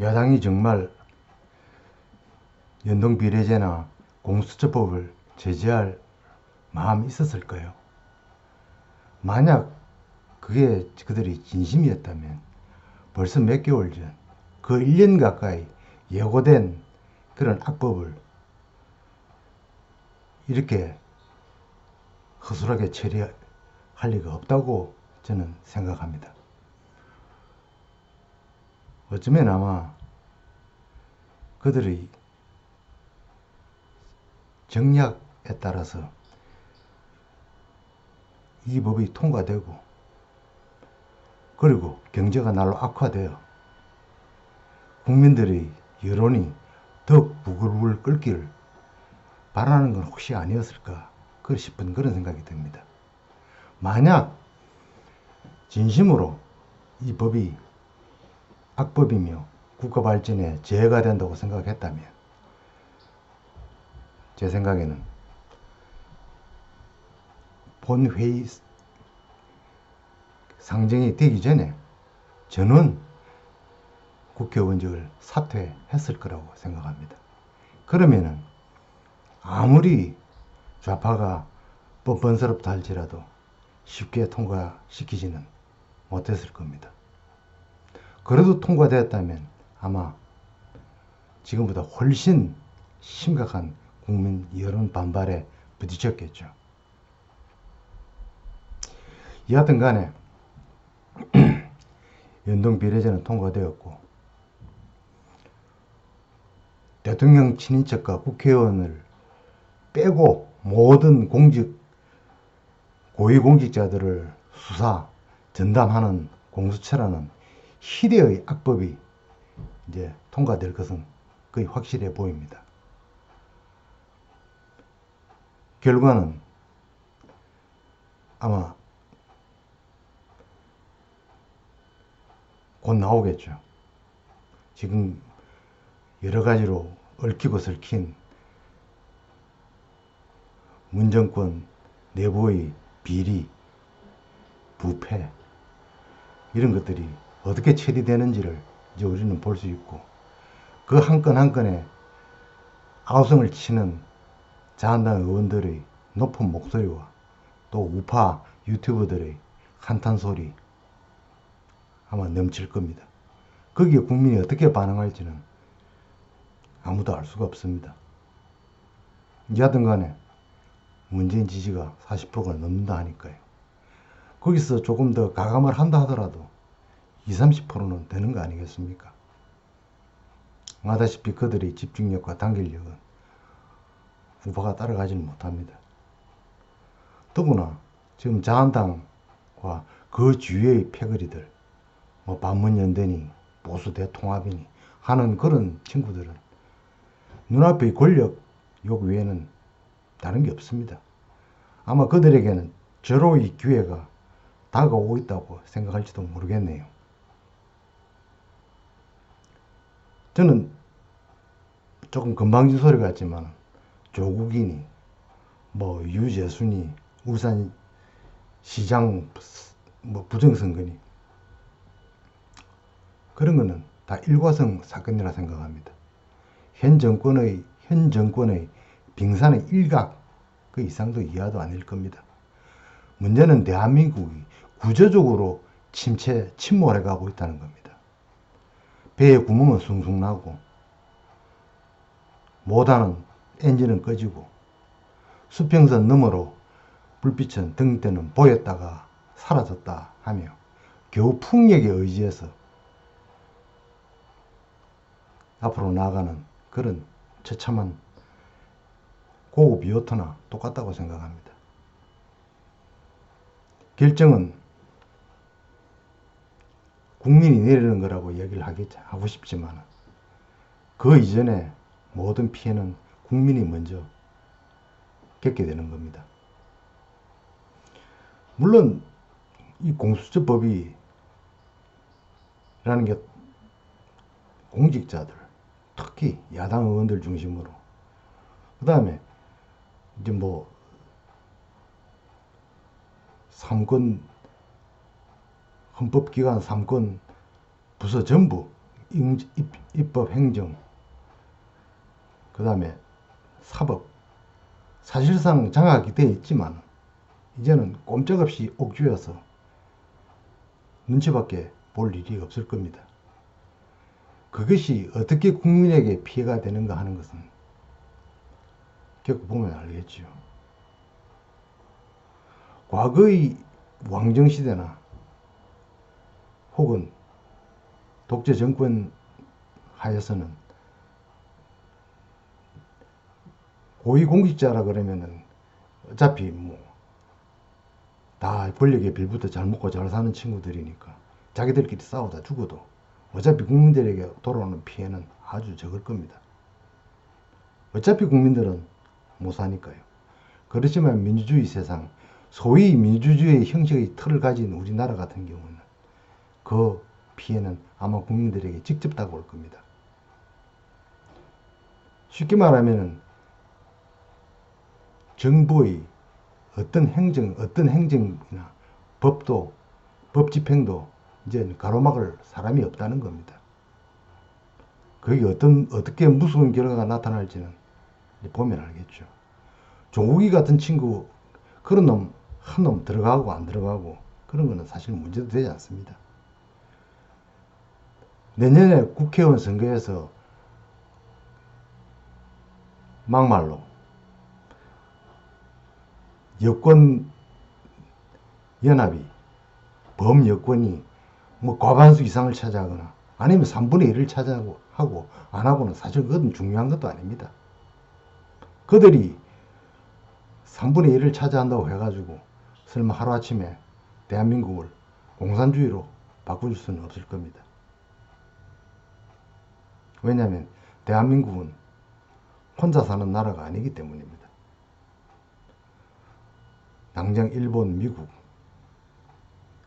야당이 정말 연동비례제나 공수처법을 제지할 마음이 있었을까요? 만약 그게 그들이 진심이었다면 벌써 몇 개월 전, 그 1년 가까이 예고된 그런 악법을 이렇게 허술하게 처리할 리가 없다고 저는 생각합니다. 어쩌면 아마 그들의 정략에 따라서 이 법이 통과되고, 그리고 경제가 날로 악화되어 국민들의 여론이 더욱 부글부글 끓기를 바라는 건 혹시 아니었을까 싶은 그런 생각이 듭니다. 만약 진심으로 이 법이 악법이며 국가 발전에 재해가 된다고 생각했다면, 제 생각에는 본회의 상정이 되기 전에 전원 국회의원직을 사퇴했을 거라고 생각합니다. 그러면은 아무리 좌파가 뻔뻔스럽다 할지라도 쉽게 통과시키지는 못했을 겁니다. 그래도 통과되었다면 아마 지금보다 훨씬 심각한 국민 여론 반발에 부딪혔겠죠. 여하튼 간에 연동비례제는 통과되었고, 대통령 친인척과 국회의원을 빼고 모든 고위공직자들을 수사, 전담하는 공수처라는 희대의 악법이 이제 통과될 것은 거의 확실해 보입니다. 결과는 아마 곧 나오겠죠. 지금 여러 가지로 얽히고 설킨 문정권 내부의 비리, 부패, 이런 것들이 어떻게 처리되는지를 이제 우리는 볼 수 있고, 그 한 건 한 건에 아우성을 치는 자한당 의원들의 높은 목소리와 또 우파 유튜버들의 한탄 소리 아마 넘칠 겁니다. 거기에 국민이 어떻게 반응할지는 아무도 알 수가 없습니다. 여하튼 간에 문재인 지지가 40%가 넘는다 하니까요. 거기서 조금 더 가감을 한다 하더라도 20, 30%는 되는 거 아니겠습니까? 아다시피 그들의 집중력과 단결력은 우파가 따라가지는 못합니다. 더구나 지금 자한당과 그 주위의 패거리들, 뭐 반문연대니 보수 대통합이니 하는 그런 친구들은 눈앞의 권력 욕 외에는 다른 게 없습니다. 아마 그들에게는 절호의 기회가 다가오고 있다고 생각할지도 모르겠네요. 저는 조금 건방진 소리 같지만 조국이니 뭐 유재순이 울산시장 뭐 부정선거니 그런 거는 다 일과성 사건이라 생각합니다. 현 정권의 빙산의 일각 그 이상도 이하도 아닐 겁니다. 문제는 대한민국이 구조적으로 침몰해가고 있다는 겁니다. 배의 구멍은 숭숭 나고 못하는 엔진은 꺼지고 수평선 너머로 불빛은 등때는 보였다가 사라졌다 하며 겨우 풍력에 의지해서 앞으로 나아가는 그런 처참한 고급 요트나 똑같다고 생각합니다. 결정은 국민이 내리는 거라고 얘기를 하고 싶지만 그 이전에 모든 피해는 국민이 먼저 겪게 되는 겁니다. 물론 이 공수처법이라는 게 공직자들, 특히 야당 의원들 중심으로, 그 다음에 이제 뭐 헌법기관 3권 부서 전부 입법, 행정, 그 다음에 사법, 사실상 장악이 되어 있지만 이제는 꼼짝없이 옥죄어서 눈치밖에 볼 일이 없을 겁니다. 그것이 어떻게 국민에게 피해가 되는가 하는 것은 겪어보면 알겠지요. 과거의 왕정시대나 혹은 독재 정권 하에서는 고위공직자라 그러면은 어차피 뭐 다 권력의 빌부터 잘 먹고 잘 사는 친구들이니까 자기들끼리 싸우다 죽어도 어차피 국민들에게 돌아오는 피해는 아주 적을 겁니다. 어차피 국민들은 못 사니까요. 그렇지만 민주주의 세상, 소위 민주주의 형식의 틀을 가진 우리나라 같은 경우는 그 피해는 아마 국민들에게 직접 다가올 겁니다. 쉽게 말하면 정부의 어떤 행정이나 법도, 법 집행도 이제 가로막을 사람이 없다는 겁니다. 그게 어떻게 무서운 결과가 나타날지는 보면 알겠죠. 조국이 같은 친구, 그런 놈, 한 놈 들어가고 안 들어가고 그런 거는 사실 문제도 되지 않습니다. 내년에 국회의원 선거에서 막말로 여권 연합이, 범여권이 뭐 과반수 이상을 차지하거나 아니면 3분의 1을 차지하고 하고 안 하고는 사실 그건 중요한 것도 아닙니다. 그들이 3분의 1을 차지한다고 해가지고 설마 하루아침에 대한민국을 공산주의로 바꿀 수는 없을 겁니다. 왜냐하면 대한민국은 혼자 사는 나라가 아니기 때문입니다. 당장 일본, 미국,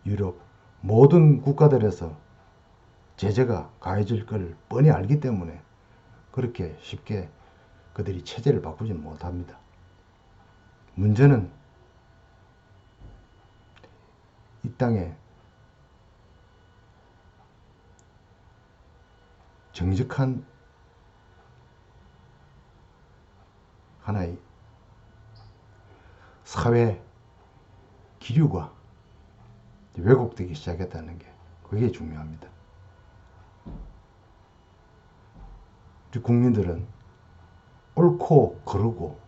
유럽 모든 국가들에서 제재가 가해질 걸 뻔히 알기 때문에 그렇게 쉽게 그들이 체제를 바꾸지는 못합니다. 문제는 이 땅에 정직한 하나의 사회 기류가 왜곡되기 시작했다는 게 그게 중요합니다. 우리 국민들은 옳고 그르고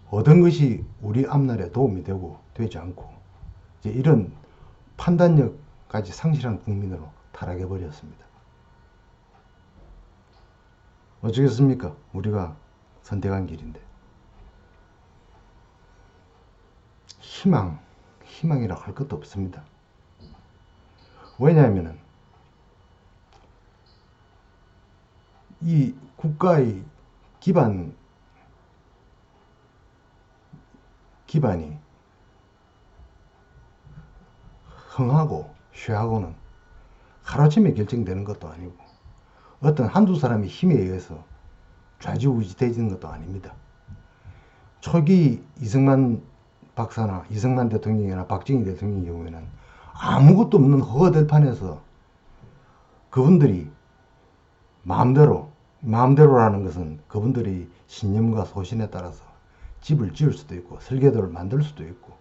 얻은 것이 우리 앞날에 도움이 되고 되지 않고 이제 이런 판단력까지 상실한 국민으로 타락해 버렸습니다. 어쩌겠습니까? 우리가 선택한 길인데. 희망이라 할 것도 없습니다. 왜냐하면 이 국가의 기반이 흥하고 쇠하고는 하루아침에 결정되는 것도 아니고 어떤 한두 사람의 힘에 의해서 좌지우지 되는 것도 아닙니다. 초기 이승만 박사나 이승만 대통령이나 박정희 대통령의 경우에는 아무것도 없는 허허들판에서 그분들이 마음대로라는 것은 그분들의 신념과 소신에 따라서 집을 지을 수도 있고 설계도를 만들 수도 있고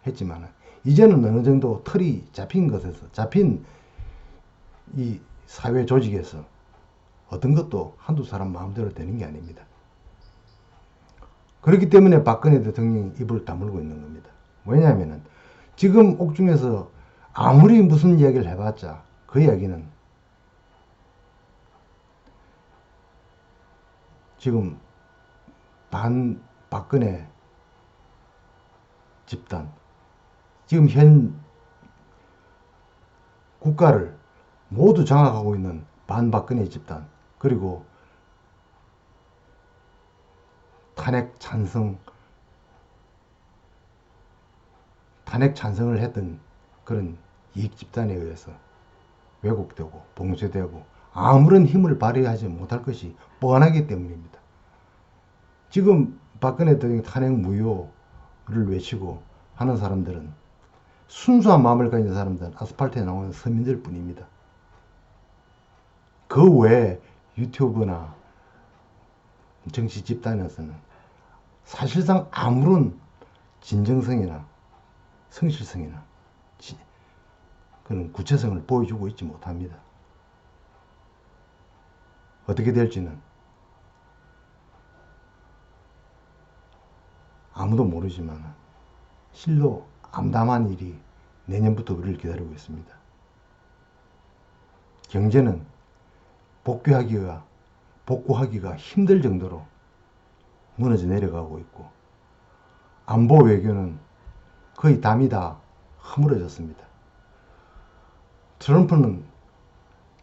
했지만 이제는 어느 정도 틀이 잡힌 이 사회 조직에서 어떤 것도 한두 사람 마음대로 되는 게 아닙니다. 그렇기 때문에 박근혜 대통령이 입을 다물고 있는 겁니다. 왜냐하면 지금 옥중에서 아무리 무슨 이야기를 해봤자 그 이야기는 지금 박근혜 집단, 지금 현 국가를 모두 장악하고 있는 반박근혜 집단, 그리고 탄핵 찬성을 했던 그런 이익 집단에 의해서 왜곡되고 봉쇄되고 아무런 힘을 발휘하지 못할 것이 뻔하기 때문입니다. 지금 박근혜 대통령 탄핵 무효를 외치고 하는 사람들은 순수한 마음을 가진 사람들은 아스팔트에 나오는 서민들 뿐입니다. 그 외에 유튜브나 정치 집단에서는 사실상 아무런 진정성이나 성실성이나 그런 구체성을 보여주고 있지 못합니다. 어떻게 될지는 아무도 모르지만 실로 암담한 일이 내년부터 우리를 기다리고 있습니다. 경제는 복구하기가 힘들 정도로 무너져 내려가고 있고, 안보 외교는 거의 담이 다 허물어졌습니다. 트럼프는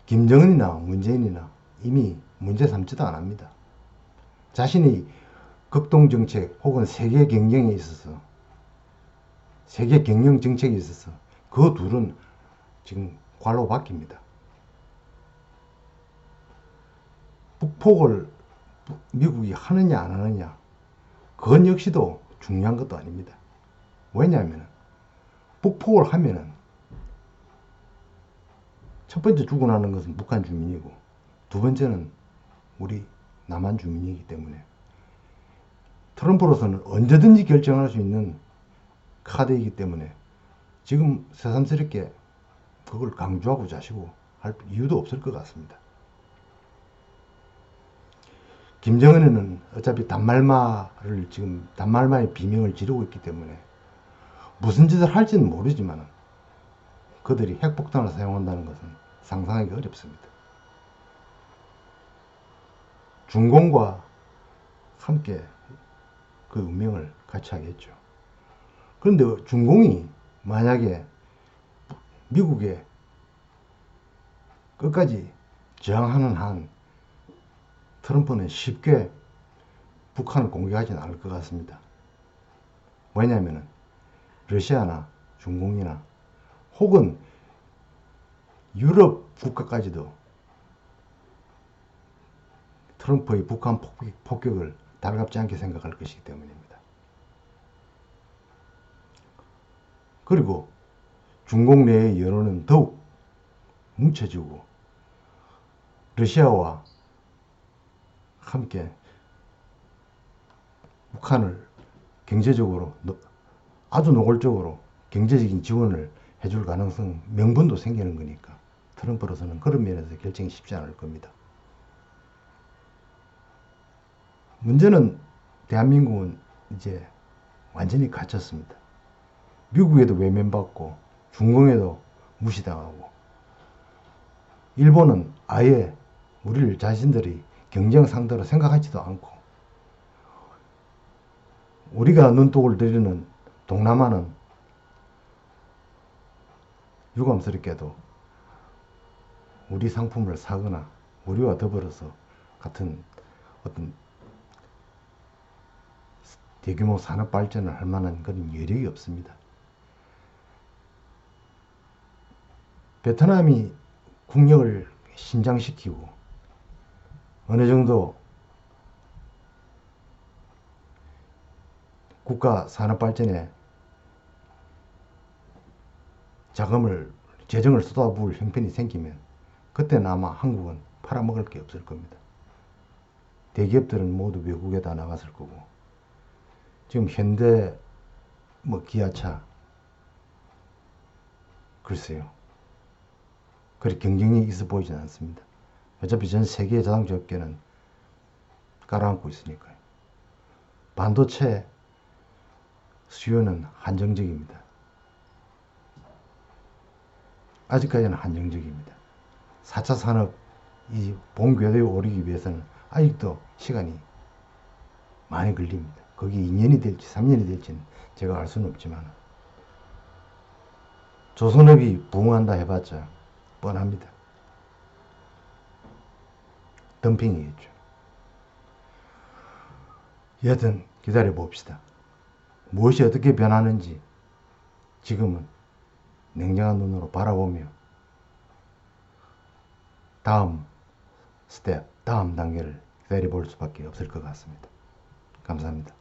김정은이나 문재인이나 이미 문제 삼지도 안 합니다. 자신이 극동정책 혹은 세계 경영에 있어서, 세계 경영 정책에 있어서 그 둘은 지금 관로 바뀝니다. 북폭을 미국이 하느냐 안 하느냐, 그건 역시도 중요한 것도 아닙니다. 왜냐하면 북폭을 하면은 첫 번째 죽어나는 것은 북한 주민이고, 두 번째는 우리 남한 주민이기 때문에 트럼프로서는 언제든지 결정할 수 있는 카드이기 때문에 지금 새삼스럽게 그걸 강조하고 자시고 할 이유도 없을 것 같습니다. 김정은은 어차피 단말마의 비명을 지르고 있기 때문에 무슨 짓을 할지는 모르지만 그들이 핵폭탄을 사용한다는 것은 상상하기 어렵습니다. 중공과 함께 그 운명을 같이 하겠죠. 그런데 중공이 만약에 미국에 끝까지 저항하는 한 트럼프는 쉽게 북한을 공격하지는 않을 것 같습니다. 왜냐하면 러시아나 중공이나 혹은 유럽 국가까지도 트럼프의 북한 폭격을 달갑지 않게 생각할 것이기 때문입니다. 그리고 중공 내의 여론은 더욱 뭉쳐지고 러시아와 함께 북한을 경제적으로 아주 노골적으로 경제적인 지원을 해줄 가능성, 명분도 생기는 거니까 트럼프로서는 그런 면에서 결정이 쉽지 않을 겁니다. 문제는 대한민국은 이제 완전히 갇혔습니다. 미국에도 외면받고 중공에도 무시당하고 일본은 아예 우리를 자신들이 경쟁 상대로 생각하지도 않고, 우리가 눈독을 들이는 동남아는 유감스럽게도 우리 상품을 사거나 우리와 더불어서 같은 어떤 대규모 산업 발전을 할 만한 그런 여력이 없습니다. 베트남이 국력을 신장시키고 어느 정도 국가 산업 발전에 재정을 쏟아부을 형편이 생기면 그때는 아마 한국은 팔아먹을 게 없을 겁니다. 대기업들은 모두 외국에다 나갔을 거고, 지금 현대 기아차, 글쎄요, 그리 경쟁력이 있어 보이진 않습니다. 어차피 전 세계의 자동차 업계는 깔아앉고 있으니까요. 반도체 수요는 한정적입니다. 아직까지는 한정적입니다. 4차 산업이 본궤도에 오르기 위해서는 아직도 시간이 많이 걸립니다. 거기 2년이 될지 3년이 될지는 제가 알 수는 없지만, 조선업이 부흥한다 해봤자 뻔합니다. 덤핑이겠죠. 여하튼 기다려 봅시다. 무엇이 어떻게 변하는지 지금은 냉정한 눈으로 바라보며 다음 스텝, 다음 단계를 기다려 볼 수밖에 없을 것 같습니다. 감사합니다.